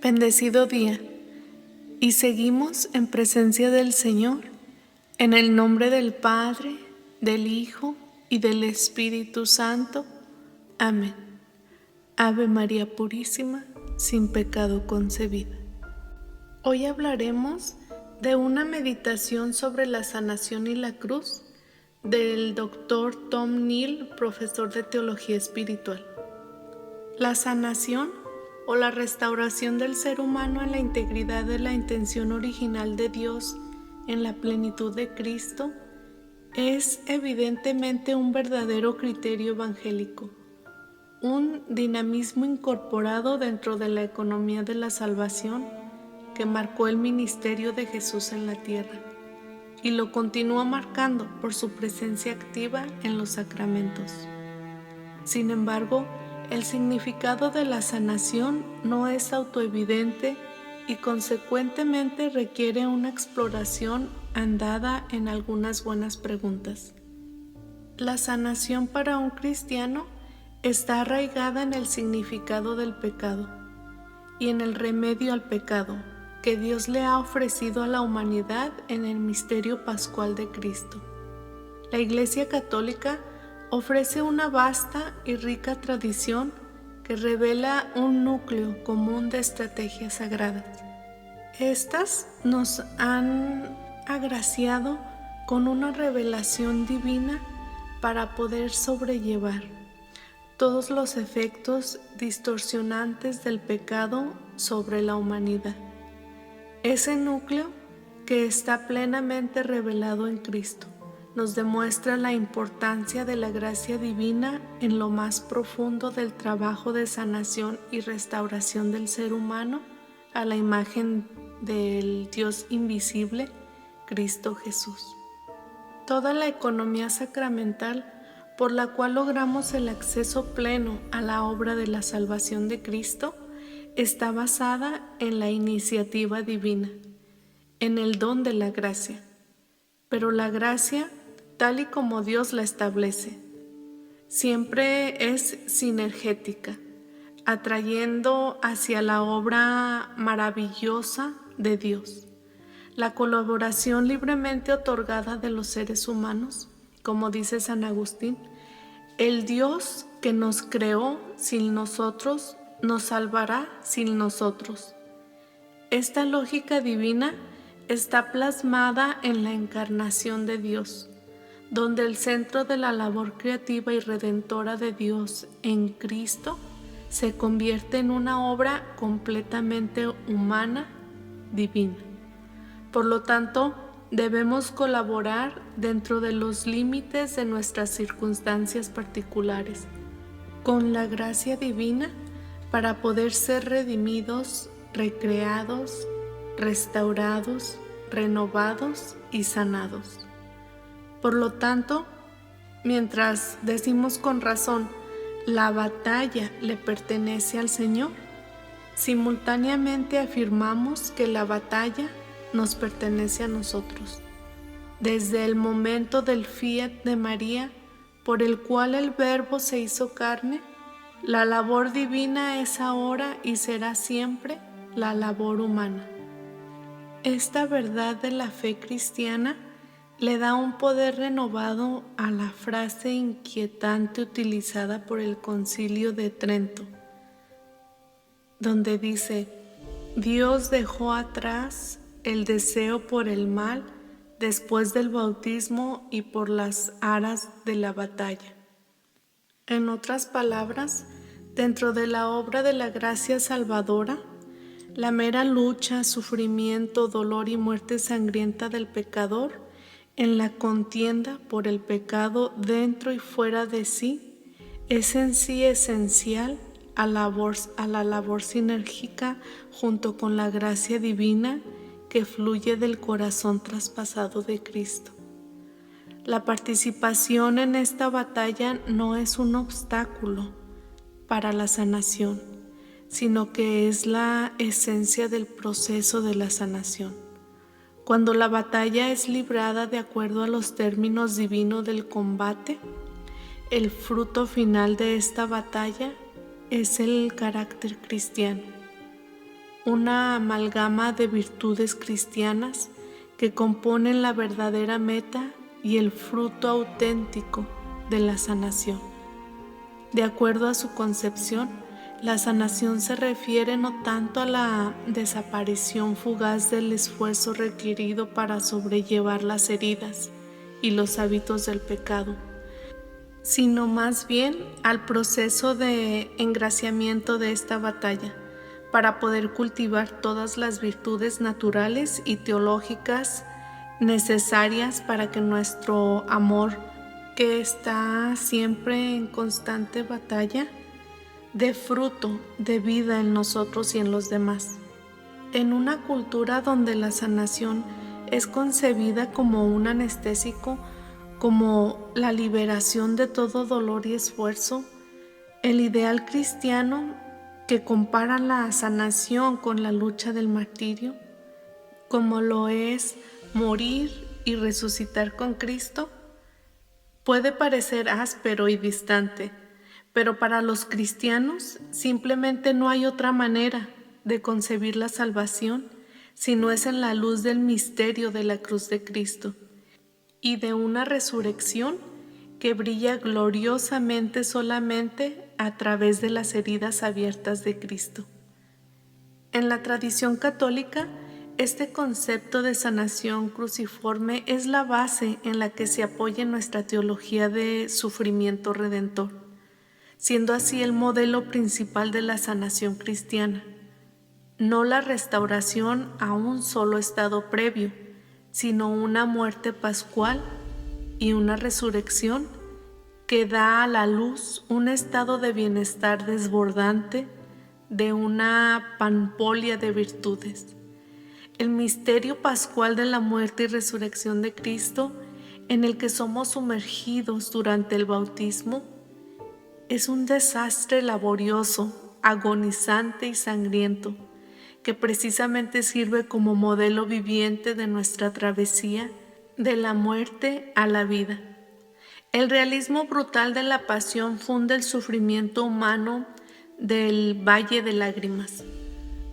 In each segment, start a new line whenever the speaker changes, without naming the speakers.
Bendecido día, y seguimos en presencia del Señor, en el nombre del Padre, del Hijo y del Espíritu Santo. Amén. Ave María Purísima, sin pecado concebida. Hoy hablaremos de una meditación sobre la sanación y la cruz del Dr. Tom Neal, profesor de Teología Espiritual. La sanación o la restauración del ser humano en la integridad de la intención original de Dios en la plenitud de Cristo es evidentemente un verdadero criterio evangélico, un dinamismo incorporado dentro de la economía de la salvación que marcó el ministerio de Jesús en la tierra y lo continúa marcando por su presencia activa en los sacramentos. Sin embargo, el significado de la sanación no es autoevidente y consecuentemente requiere una exploración andada en algunas buenas preguntas. La sanación para un cristiano está arraigada en el significado del pecado y en el remedio al pecado que Dios le ha ofrecido a la humanidad en el misterio pascual de Cristo. La Iglesia Católica ofrece una vasta y rica tradición que revela un núcleo común de estrategias sagradas. Estas nos han agraciado con una revelación divina para poder sobrellevar todos los efectos distorsionantes del pecado sobre la humanidad. Ese núcleo que está plenamente revelado en Cristo nos demuestra la importancia de la gracia divina en lo más profundo del trabajo de sanación y restauración del ser humano a la imagen del Dios invisible, Cristo Jesús. Toda la economía sacramental por la cual logramos el acceso pleno a la obra de la salvación de Cristo está basada en la iniciativa divina, en el don de la gracia. Pero la gracia, tal y como Dios la establece, siempre es sinergética, atrayendo hacia la obra maravillosa de Dios. La colaboración libremente otorgada de los seres humanos, como dice San Agustín, el Dios que nos creó sin nosotros, nos salvará sin nosotros. Esta lógica divina está plasmada en la encarnación de Dios, donde el centro de la labor creativa y redentora de Dios en Cristo se convierte en una obra completamente humana, divina. Por lo tanto, debemos colaborar dentro de los límites de nuestras circunstancias particulares, con la gracia divina para poder ser redimidos, recreados, restaurados, renovados y sanados. Por lo tanto, mientras decimos con razón, la batalla le pertenece al Señor, simultáneamente afirmamos que la batalla nos pertenece a nosotros. Desde el momento del fiat de María, por el cual el Verbo se hizo carne, la labor divina es ahora y será siempre la labor humana. Esta verdad de la fe cristiana le da un poder renovado a la frase inquietante utilizada por el Concilio de Trento, donde dice: Dios dejó atrás el deseo por el mal después del bautismo y por las aras de la batalla. En otras palabras, dentro de la obra de la gracia salvadora, la mera lucha, sufrimiento, dolor y muerte sangrienta del pecador en la contienda por el pecado dentro y fuera de sí es en sí esencial a la labor sinérgica junto con la gracia divina que fluye del corazón traspasado de Cristo. La participación en esta batalla no es un obstáculo para la sanación, sino que es la esencia del proceso de la sanación. Cuando la batalla es librada de acuerdo a los términos divinos del combate, el fruto final de esta batalla es el carácter cristiano, una amalgama de virtudes cristianas que componen la verdadera meta y el fruto auténtico de la sanación. De acuerdo a su concepción, la sanación se refiere no tanto a la desaparición fugaz del esfuerzo requerido para sobrellevar las heridas y los hábitos del pecado, sino más bien al proceso de engraciamiento de esta batalla, para poder cultivar todas las virtudes naturales y teológicas necesarias para que nuestro amor, que está siempre en constante batalla, dé fruto de vida en nosotros y en los demás. En una cultura donde la sanación es concebida como un anestésico, como la liberación de todo dolor y esfuerzo, el ideal cristiano, que compara la sanación con la lucha del martirio, como lo es morir y resucitar con Cristo, puede parecer áspero y distante, pero para los cristianos simplemente no hay otra manera de concebir la salvación si no es en la luz del misterio de la cruz de Cristo y de una resurrección que brilla gloriosamente solamente a través de las heridas abiertas de Cristo. En la tradición católica, este concepto de sanación cruciforme es la base en la que se apoya nuestra teología de sufrimiento redentor, siendo así el modelo principal de la sanación cristiana, no la restauración a un solo estado previo, sino una muerte pascual y una resurrección que da a la luz un estado de bienestar desbordante de una panoplia de virtudes. El misterio pascual de la muerte y resurrección de Cristo, en el que somos sumergidos durante el bautismo, es un desastre laborioso, agonizante y sangriento, que precisamente sirve como modelo viviente de nuestra travesía de la muerte a la vida. El realismo brutal de la pasión funde el sufrimiento humano del Valle de Lágrimas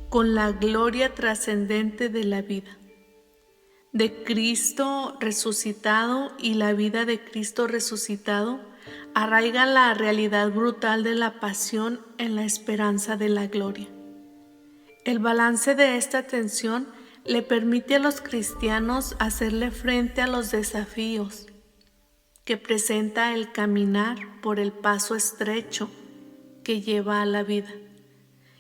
con la gloria trascendente de la vida de Cristo resucitado, y la vida de Cristo resucitado arraiga la realidad brutal de la pasión en la esperanza de la gloria. El balance de esta tensión le permite a los cristianos hacerle frente a los desafíos que presenta el caminar por el paso estrecho que lleva a la vida,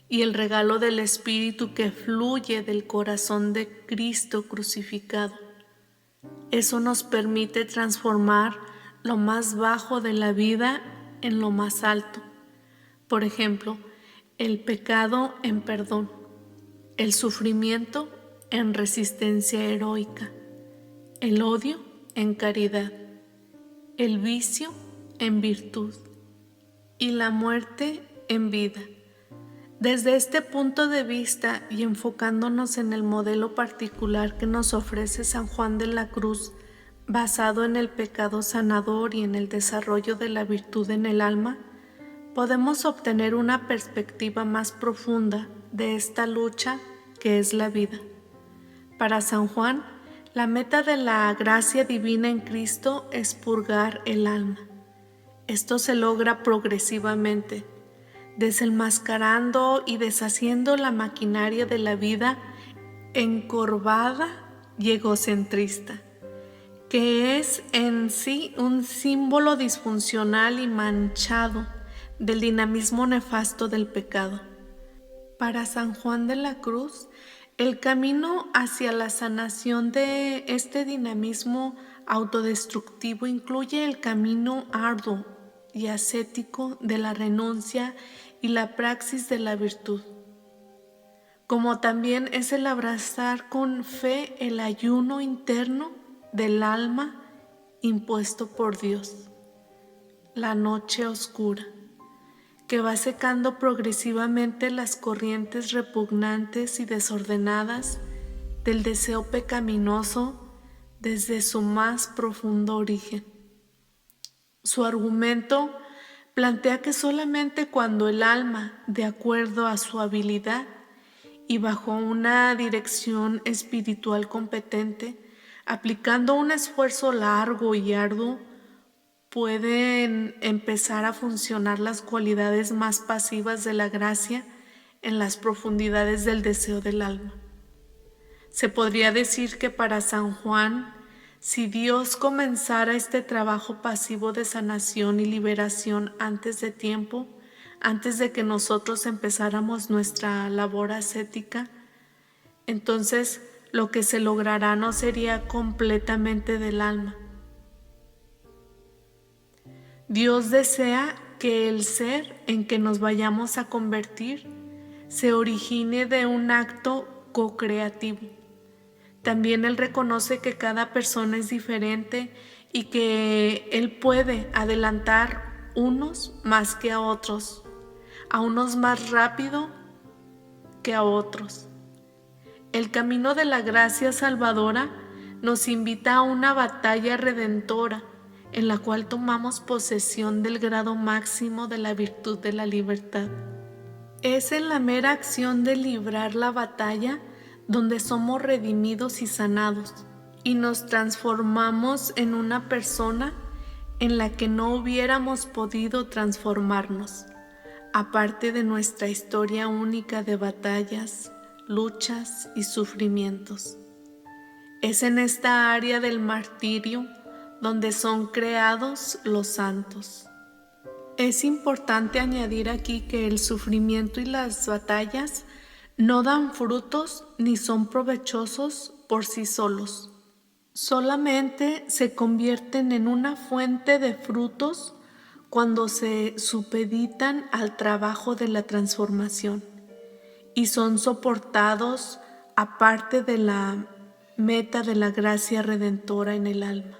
y el regalo del Espíritu que fluye del corazón de Cristo crucificado. Eso nos permite transformar lo más bajo de la vida en lo más alto. Por ejemplo, el pecado en perdón, el sufrimiento en resistencia heroica, el odio en caridad, el vicio en virtud y la muerte en vida. Desde este punto de vista y enfocándonos en el modelo particular que nos ofrece San Juan de la Cruz, basado en el pecado sanador y en el desarrollo de la virtud en el alma, podemos obtener una perspectiva más profunda de esta lucha que es la vida. Para San Juan, la meta de la gracia divina en Cristo es purgar el alma. Esto se logra progresivamente, desenmascarando y deshaciendo la maquinaria de la vida encorvada y egocentrista, que es en sí un símbolo disfuncional y manchado del dinamismo nefasto del pecado. Para San Juan de la Cruz, el camino hacia la sanación de este dinamismo autodestructivo incluye el camino arduo y ascético de la renuncia y la praxis de la virtud, como también es el abrazar con fe el ayuno interno del alma impuesto por Dios, la noche oscura, que va secando progresivamente las corrientes repugnantes y desordenadas del deseo pecaminoso desde su más profundo origen. Su argumento plantea que solamente cuando el alma, de acuerdo a su habilidad y bajo una dirección espiritual competente, aplicando un esfuerzo largo y arduo, pueden empezar a funcionar las cualidades más pasivas de la gracia en las profundidades del deseo del alma. Se podría decir que para San Juan, si Dios comenzara este trabajo pasivo de sanación y liberación antes de tiempo, antes de que nosotros empezáramos nuestra labor ascética, entonces lo que se logrará no sería completamente del alma. Dios desea que el ser en que nos vayamos a convertir se origine de un acto co-creativo. También Él reconoce que cada persona es diferente y que Él puede adelantar unos más que a otros más rápido que a otros. El camino de la gracia salvadora nos invita a una batalla redentora en la cual tomamos posesión del grado máximo de la virtud de la libertad. Es en la mera acción de librar la batalla donde somos redimidos y sanados, y nos transformamos en una persona en la que no hubiéramos podido transformarnos, aparte de nuestra historia única de batallas, luchas y sufrimientos. Es en esta área del martirio donde son creados los santos. Es importante añadir aquí que el sufrimiento y las batallas no dan frutos ni son provechosos por sí solos. Solamente se convierten en una fuente de frutos cuando se supeditan al trabajo de la transformación y son soportados aparte de la meta de la gracia redentora en el alma.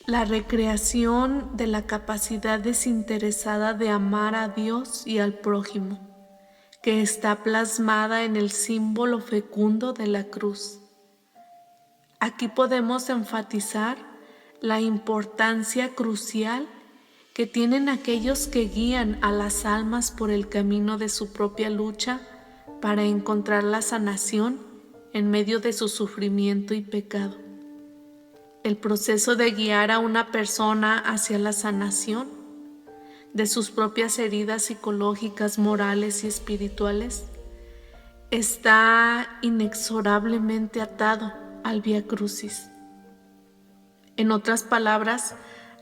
La recreación de la capacidad desinteresada de amar a Dios y al prójimo, que está plasmada en el símbolo fecundo de la cruz. Aquí podemos enfatizar la importancia crucial que tienen aquellos que guían a las almas por el camino de su propia lucha para encontrar la sanación en medio de su sufrimiento y pecado. El proceso de guiar a una persona hacia la sanación de sus propias heridas psicológicas, morales y espirituales está inexorablemente atado al Vía Crucis. En otras palabras,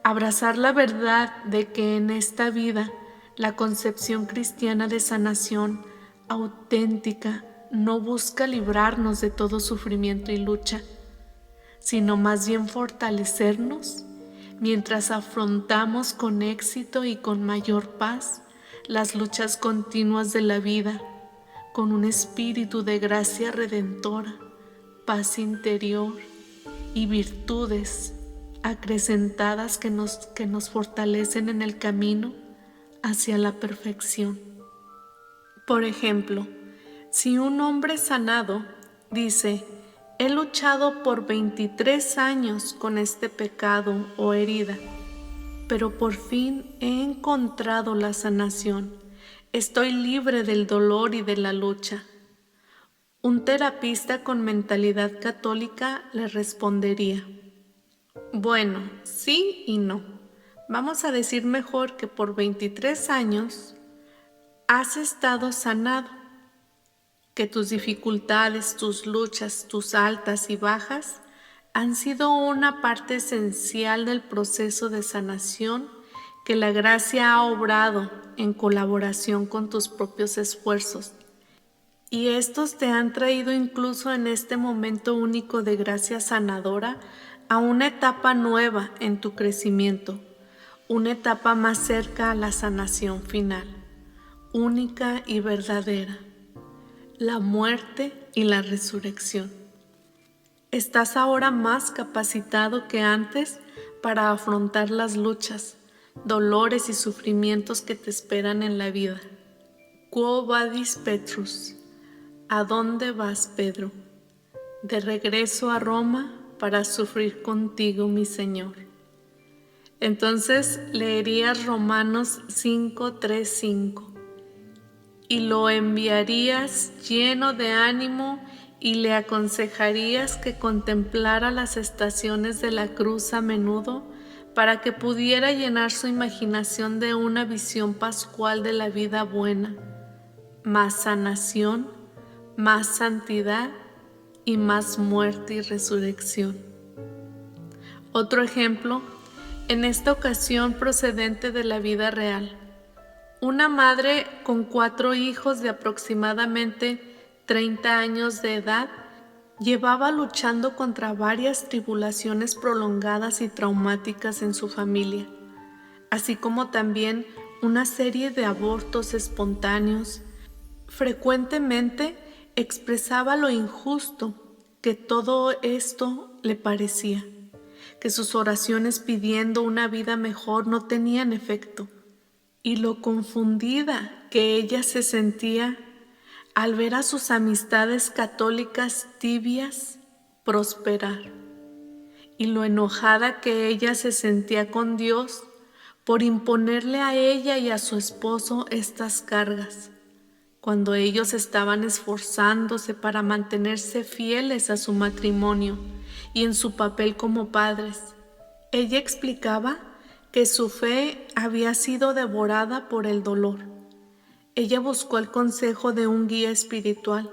abrazar la verdad de que en esta vida la concepción cristiana de sanación auténtica no busca librarnos de todo sufrimiento y lucha, sino más bien fortalecernos mientras afrontamos con éxito y con mayor paz las luchas continuas de la vida, con un espíritu de gracia redentora, paz interior y virtudes acrecentadas que nos fortalecen en el camino hacia la perfección. Por ejemplo, si un hombre sanado dice: he luchado por 23 años con este pecado o herida, pero por fin he encontrado la sanación. Estoy libre del dolor y de la lucha. Un terapista con mentalidad católica le respondería: bueno, sí y no. Vamos a decir mejor que por 23 años has estado sanado, que tus dificultades, tus luchas, tus altas y bajas han sido una parte esencial del proceso de sanación que la gracia ha obrado en colaboración con tus propios esfuerzos. Y estos te han traído incluso en este momento único de gracia sanadora a una etapa nueva en tu crecimiento, una etapa más cerca a la sanación final, única y verdadera, la muerte y la resurrección. Estás ahora más capacitado que antes para afrontar las luchas, dolores y sufrimientos que te esperan en la vida. Quo vadis Petrus? ¿A dónde vas, Pedro? De regreso a Roma para sufrir contigo, mi Señor. Entonces leerías Romanos 5:3-5. y lo enviarías lleno de ánimo y le aconsejarías que contemplara las estaciones de la cruz a menudo para que pudiera llenar su imaginación de una visión pascual de la vida buena, más sanación, más santidad y más muerte y resurrección. Otro ejemplo, en esta ocasión procedente de la vida real. Una madre con 4 hijos de aproximadamente 30 años de edad llevaba luchando contra varias tribulaciones prolongadas y traumáticas en su familia, así como también una serie de abortos espontáneos. Frecuentemente expresaba lo injusto que todo esto le parecía, que sus oraciones pidiendo una vida mejor no tenían efecto, y lo confundida que ella se sentía al ver a sus amistades católicas tibias prosperar, y lo enojada que ella se sentía con Dios por imponerle a ella y a su esposo estas cargas, cuando ellos estaban esforzándose para mantenerse fieles a su matrimonio y en su papel como padres. Ella explicaba que su fe había sido devorada por el dolor. Ella buscó el consejo de un guía espiritual.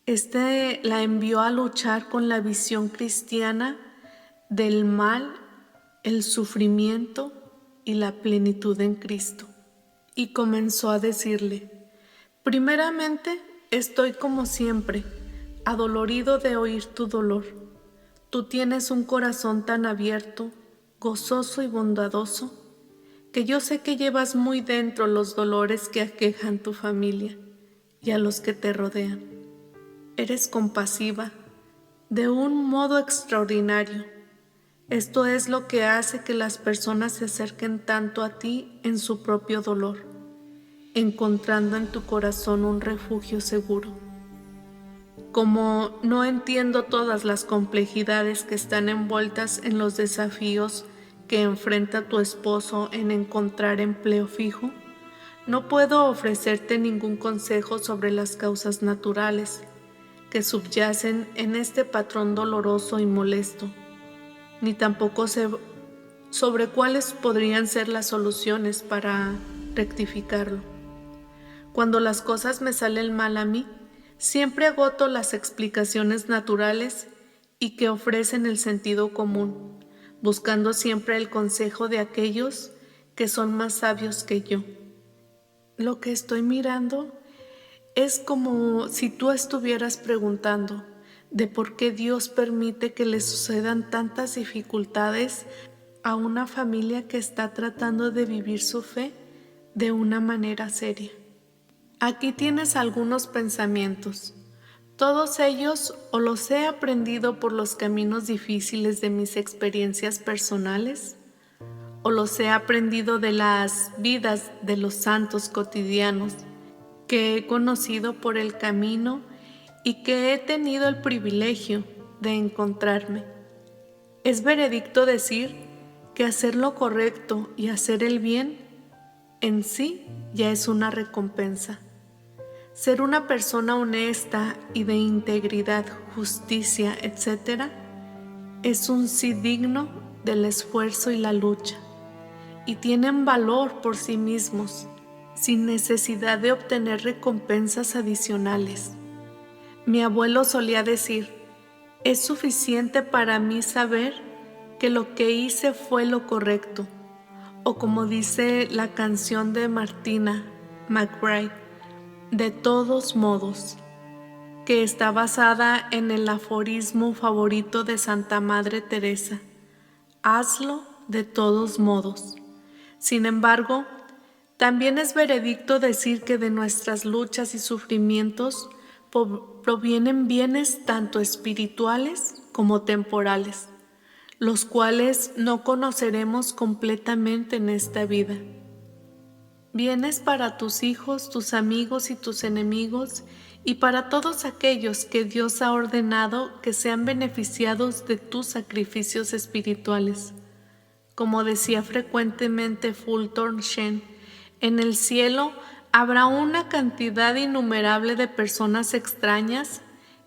Este la envió a luchar con la visión cristiana del mal, el sufrimiento y la plenitud en Cristo. Y comenzó a decirle: primeramente, estoy como siempre, adolorido de oír tu dolor. Tú tienes un corazón tan abierto, gozoso y bondadoso, que yo sé que llevas muy dentro los dolores que aquejan tu familia y a los que te rodean. Eres compasiva de un modo extraordinario. Esto es lo que hace que las personas se acerquen tanto a ti en su propio dolor, encontrando en tu corazón un refugio seguro. Como no entiendo todas las complejidades que están envueltas en los desafíos que enfrenta tu esposo en encontrar empleo fijo, no puedo ofrecerte ningún consejo sobre las causas naturales que subyacen en este patrón doloroso y molesto, ni tampoco sé sobre cuáles podrían ser las soluciones para rectificarlo. Cuando las cosas me salen mal a mí, siempre agoto las explicaciones naturales y que ofrecen el sentido común, buscando siempre el consejo de aquellos que son más sabios que yo. Lo que estoy mirando es como si tú estuvieras preguntando de por qué Dios permite que le sucedan tantas dificultades a una familia que está tratando de vivir su fe de una manera seria. Aquí tienes algunos pensamientos. Todos ellos o los he aprendido por los caminos difíciles de mis experiencias personales, o los he aprendido de las vidas de los santos cotidianos que he conocido por el camino y que he tenido el privilegio de encontrarme. Es veredicto decir que hacer lo correcto y hacer el bien en sí ya es una recompensa. Ser una persona honesta y de integridad, justicia, etc., es un sí digno del esfuerzo y la lucha, y tienen valor por sí mismos, sin necesidad de obtener recompensas adicionales. Mi abuelo solía decir: es suficiente para mí saber que lo que hice fue lo correcto, o como dice la canción de Martina McBride, de todos modos, que está basada en el aforismo favorito de Santa Madre Teresa: hazlo de todos modos. Sin embargo, también es veredicto decir que de nuestras luchas y sufrimientos provienen bienes tanto espirituales como temporales, los cuales no conoceremos completamente en esta vida. Bienes para tus hijos, tus amigos y tus enemigos, y para todos aquellos que Dios ha ordenado que sean beneficiados de tus sacrificios espirituales. Como decía frecuentemente Fulton Sheen, en el cielo Habrá una cantidad innumerable de personas extrañas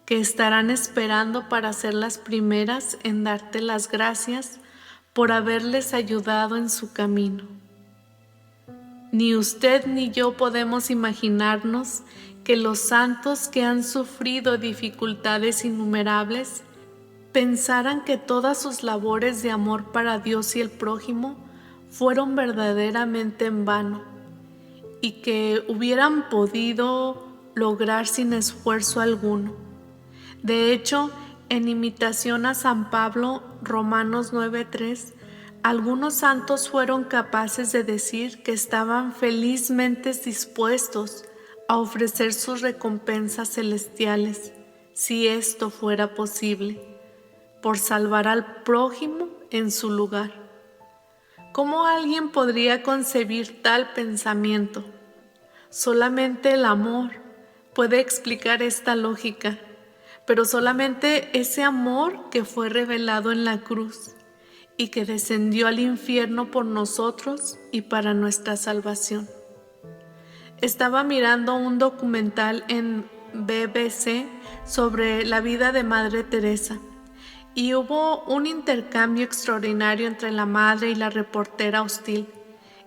que estarán esperando para ser las primeras en darte las gracias por haberles ayudado en su camino. Ni usted ni yo podemos imaginarnos que los santos que han sufrido dificultades innumerables pensaran que todas sus labores de amor para Dios y el prójimo fueron verdaderamente en vano y que hubieran podido lograr sin esfuerzo alguno. De hecho, en imitación a San Pablo, Romanos 9:3, algunos santos fueron capaces de decir que estaban felizmente dispuestos a ofrecer sus recompensas celestiales, si esto fuera posible, por salvar al prójimo en su lugar. ¿Cómo alguien podría concebir tal pensamiento? Solamente el amor puede explicar esta lógica, pero solamente ese amor que fue revelado en la cruz y que descendió al infierno por nosotros y para nuestra salvación. Estaba mirando un documental en BBC sobre la vida de Madre Teresa y hubo un intercambio extraordinario entre la madre y la reportera hostil.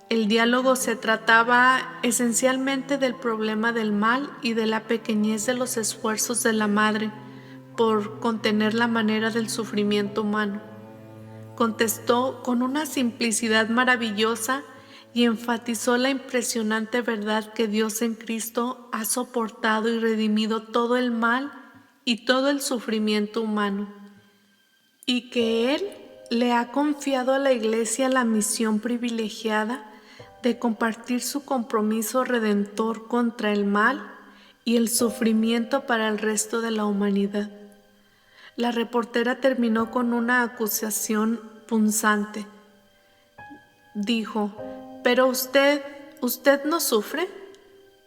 El diálogo se trataba esencialmente del problema del mal y de la pequeñez de los esfuerzos de la madre por contener la manera del sufrimiento humano. Contestó con una simplicidad maravillosa y enfatizó la impresionante verdad que Dios en Cristo ha soportado y redimido todo el mal y todo el sufrimiento humano, y que Él le ha confiado a la Iglesia la misión privilegiada de compartir su compromiso redentor contra el mal y el sufrimiento para el resto de la humanidad. La reportera terminó con una acusación punzante. Dijo: «Pero usted no sufre.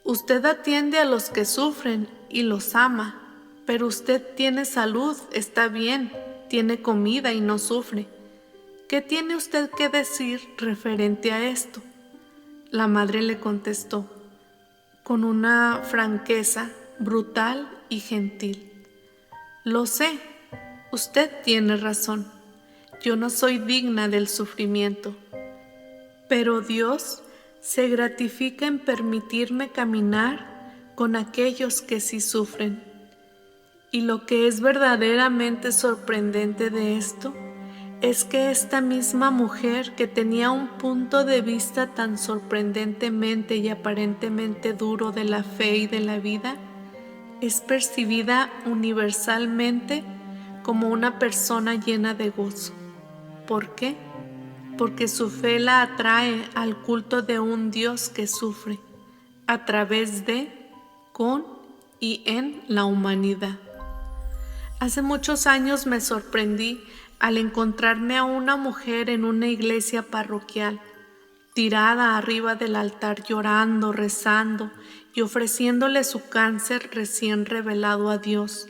Usted atiende a los que sufren y los ama. Pero usted tiene salud, está bien, tiene comida y no sufre. ¿Qué tiene usted que decir referente a esto?». La madre le contestó con una franqueza brutal y gentil: «Lo sé, usted tiene razón. Yo no soy digna del sufrimiento, pero Dios se gratifica en permitirme caminar con aquellos que sí sufren. Y lo que es verdaderamente sorprendente de esto es que esta misma mujer, que tenía un punto de vista tan sorprendentemente y aparentemente duro de la fe y de la vida, es percibida universalmente como una persona llena de gozo. ¿Por qué? Porque su fe la atrae al culto de un Dios que sufre a través de, con y en la humanidad. Hace muchos años me sorprendí al encontrarme a una mujer en una iglesia parroquial, tirada arriba del altar llorando, rezando y ofreciéndole su cáncer recién revelado a Dios.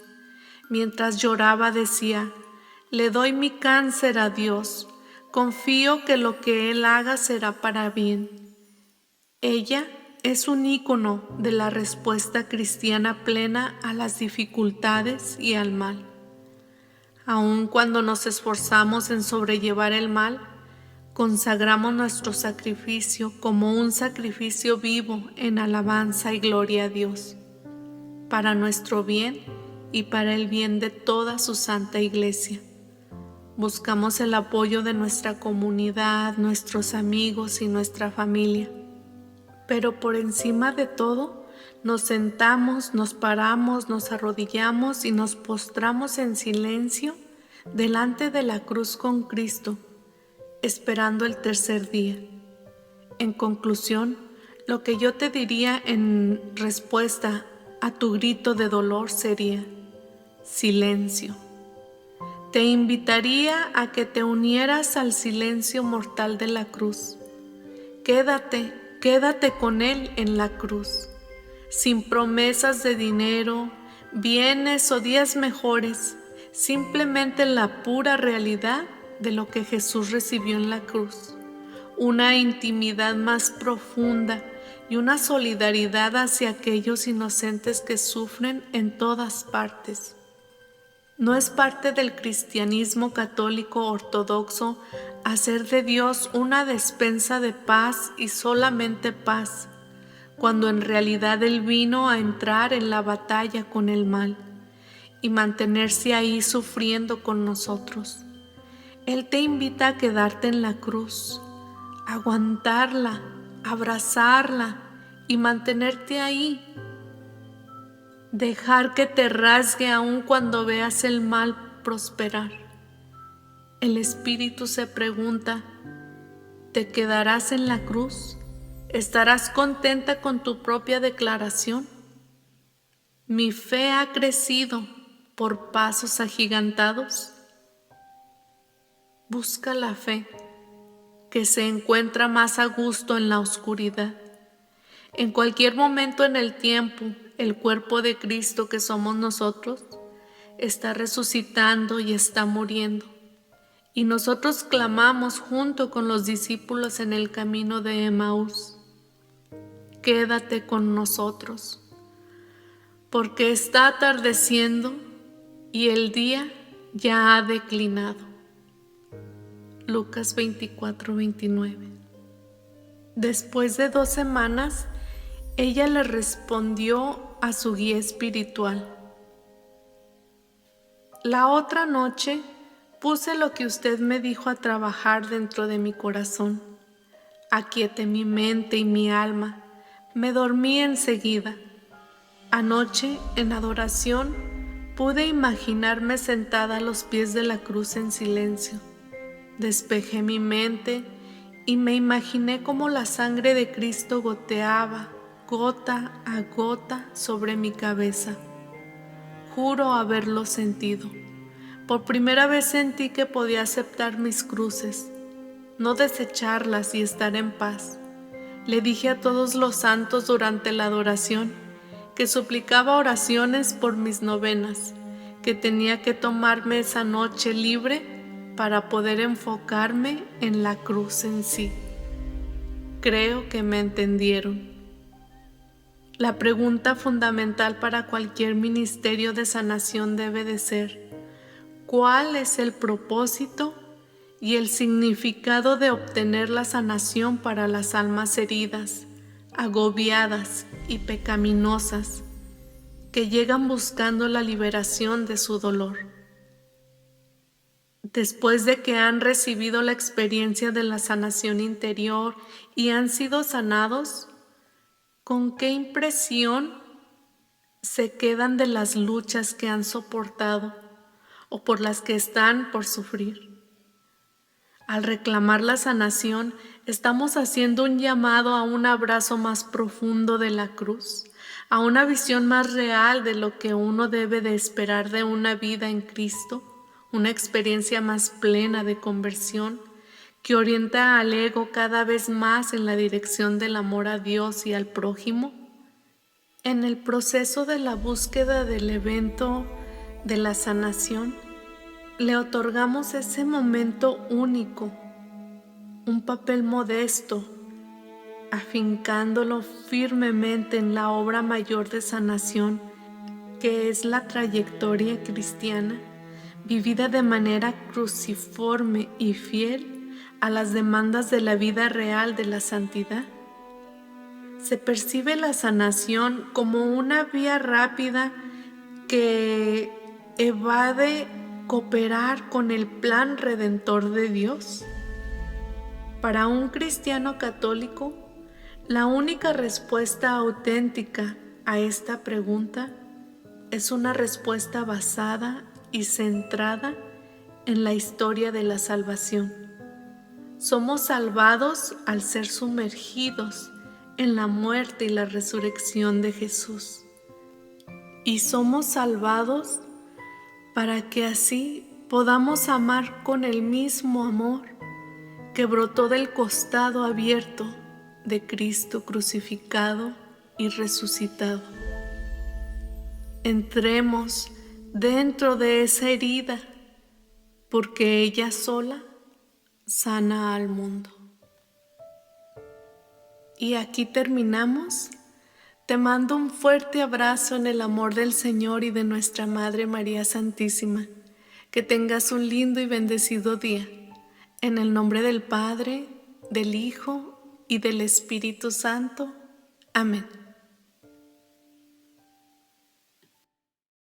Mientras lloraba decía: «Le doy mi cáncer a Dios, confío que lo que Él haga será para bien». Ella es un ícono de la respuesta cristiana plena a las dificultades y al mal. Aun cuando nos esforzamos en sobrellevar el mal, consagramos nuestro sacrificio como un sacrificio vivo en alabanza y gloria a Dios, para nuestro bien y para el bien de toda su santa Iglesia. Buscamos el apoyo de nuestra comunidad, nuestros amigos y nuestra familia. Pero por encima de todo, nos sentamos, nos paramos, nos arrodillamos y nos postramos en silencio delante de la cruz con Cristo, esperando el tercer día. En conclusión, lo que yo te diría en respuesta a tu grito de dolor sería: silencio. Te invitaría a que te unieras al silencio mortal de la cruz. Quédate con Él en la cruz, sin promesas de dinero, bienes o días mejores, simplemente la pura realidad de lo que Jesús recibió en la cruz, una intimidad más profunda y una solidaridad hacia aquellos inocentes que sufren en todas partes. No es parte del cristianismo católico ortodoxo hacer de Dios una despensa de paz y solamente paz, cuando en realidad Él vino a entrar en la batalla con el mal y mantenerse ahí sufriendo con nosotros. Él te invita a quedarte en la cruz, aguantarla, abrazarla y mantenerte ahí. Dejar que te rasgue aun cuando veas el mal prosperar. El Espíritu se pregunta, ¿te quedarás en la cruz? ¿Estarás contenta con tu propia declaración? Mi fe ha crecido por pasos agigantados. Busca la fe, que se encuentra más a gusto en la oscuridad. En cualquier momento en el tiempo, el cuerpo de Cristo que somos nosotros está resucitando y está muriendo. Y nosotros clamamos junto con los discípulos en el camino de Emaús: quédate con nosotros, porque está atardeciendo y el día ya ha declinado. Lucas 24:29. Después de 2 semanas, ella le respondió a su guía espiritual: la otra noche puse lo que usted me dijo a trabajar dentro de mi corazón. Aquieté mi mente y mi alma. Me dormí enseguida. Anoche, en adoración, pude imaginarme sentada a los pies de la cruz en silencio. Despejé mi mente y me imaginé cómo la sangre de Cristo goteaba, gota a gota, sobre mi cabeza. Juro haberlo sentido. Por primera vez sentí que podía aceptar mis cruces, no desecharlas y estar en paz. Le dije a todos los santos durante la adoración que suplicaba oraciones por mis novenas, que tenía que tomarme esa noche libre para poder enfocarme en la cruz en sí. Creo que me entendieron. La pregunta fundamental para cualquier ministerio de sanación debe de ser: ¿cuál es el propósito y el significado de obtener la sanación para las almas heridas, agobiadas y pecaminosas, que llegan buscando la liberación de su dolor? Después de que han recibido la experiencia de la sanación interior y han sido sanados, ¿con qué impresión se quedan de las luchas que han soportado o por las que están por sufrir? Al reclamar la sanación, estamos haciendo un llamado a un abrazo más profundo de la cruz, a una visión más real de lo que uno debe de esperar de una vida en Cristo, una experiencia más plena de conversión que orienta al ego cada vez más en la dirección del amor a Dios y al prójimo. En el proceso de la búsqueda del evento de la sanación, le otorgamos ese momento único, un papel modesto, afincándolo firmemente en la obra mayor de sanación, que es la trayectoria cristiana, vivida de manera cruciforme y fiel a las demandas de la vida real de la santidad. Se percibe la sanación como una vía rápida que evade cooperar con el plan redentor de Dios. Para un cristiano católico, la única respuesta auténtica a esta pregunta es una respuesta basada y centrada en la historia de la salvación. Somos salvados al ser sumergidos en la muerte y la resurrección de Jesús. Y somos salvados para que así podamos amar con el mismo amor que brotó del costado abierto de Cristo crucificado y resucitado. Entremos dentro de esa herida, porque ella sola sana al mundo. Y aquí terminamos. Te mando un fuerte abrazo en el amor del Señor y de nuestra Madre María Santísima. Que tengas un lindo y bendecido día. En el nombre del Padre, del Hijo y del Espíritu Santo. Amén.